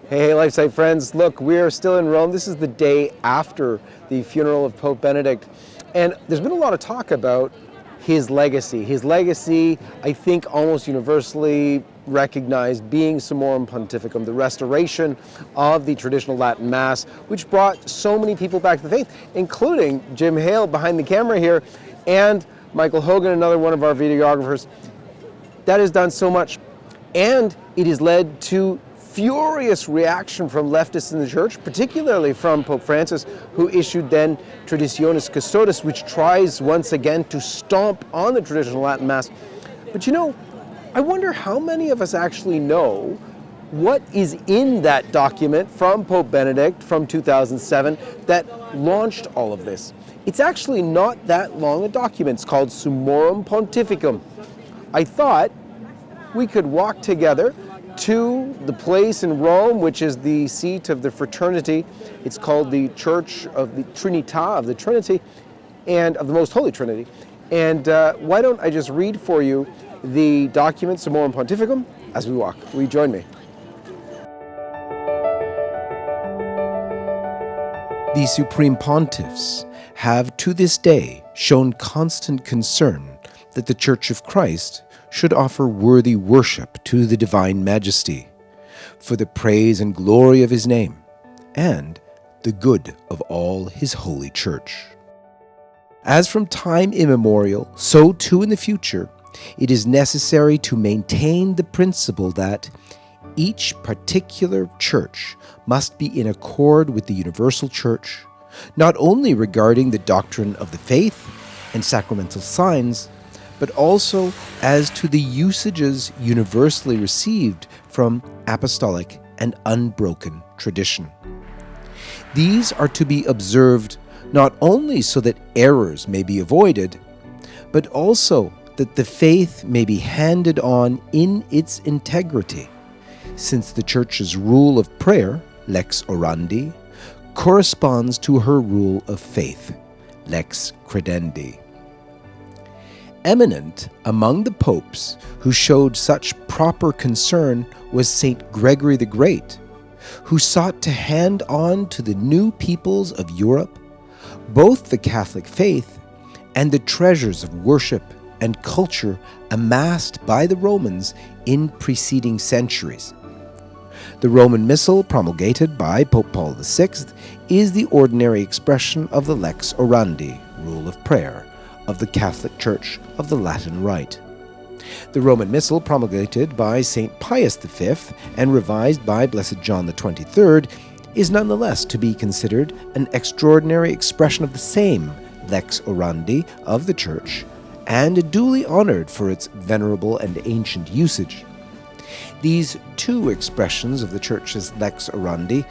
Hey, LifeSite friends, look, we're still in Rome. This is the day after the funeral of Pope Benedict. And there's been a lot of talk about his legacy. His legacy, I think, almost universally recognized being Summorum Pontificum, the restoration of the traditional Latin Mass, which brought so many people back to the faith, including Jim Hale behind the camera here, and Michael Hogan, another one of our videographers. That has done so much. And it has led to furious reaction from leftists in the church, particularly from Pope Francis, who issued then Traditionis Custodes, which tries once again to stomp on the traditional Latin Mass. But you know, I wonder how many of us actually know what is in that document from Pope Benedict from 2007 that launched all of this. It's actually not that long a document. It's called Summorum Pontificum. I thought we could walk together to the place in Rome, which is the seat of the fraternity. It's called the Church of the Trinità, of the Trinity, and of the Most Holy Trinity. And why don't I just read for you the document, Summorum Pontificum, as we walk. Will you join me? The Supreme Pontiffs have to this day shown constant concern that the Church of Christ should offer worthy worship to the Divine Majesty for the praise and glory of His name and the good of all His holy Church. As from time immemorial, so too in the future, it is necessary to maintain the principle that each particular church must be in accord with the universal Church, not only regarding the doctrine of the faith and sacramental signs, but also as to the usages universally received from apostolic and unbroken tradition. These are to be observed not only so that errors may be avoided, but also that the faith may be handed on in its integrity, since the Church's rule of prayer, lex orandi, corresponds to her rule of faith, lex credendi. Eminent among the popes who showed such proper concern was Saint Gregory the Great, who sought to hand on to the new peoples of Europe both the Catholic faith and the treasures of worship and culture amassed by the Romans in preceding centuries. The Roman Missal promulgated by Pope Paul VI is the ordinary expression of the lex orandi, rule of prayer, of the Catholic Church of the Latin Rite. The Roman Missal promulgated by St. Pius V and revised by Blessed John XXIII is nonetheless to be considered an extraordinary expression of the same lex orandi of the Church and duly honored for its venerable and ancient usage. These two expressions of the Church's lex orandi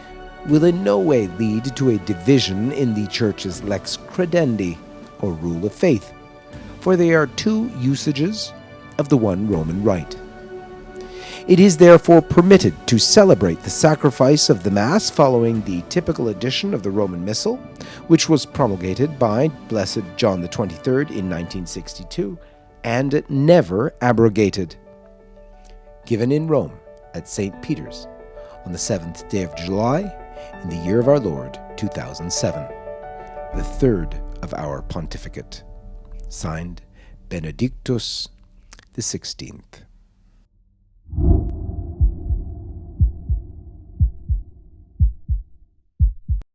will in no way lead to a division in the Church's lex credendi, or rule of faith, for they are two usages of the one Roman rite. It is therefore permitted to celebrate the sacrifice of the Mass following the typical edition of the Roman Missal, which was promulgated by Blessed John XXIII in 1962 and never abrogated. Given in Rome at St. Peter's on the 7th day of July in the year of our Lord 2007, the third of our pontificate. Signed, Benedictus XVI.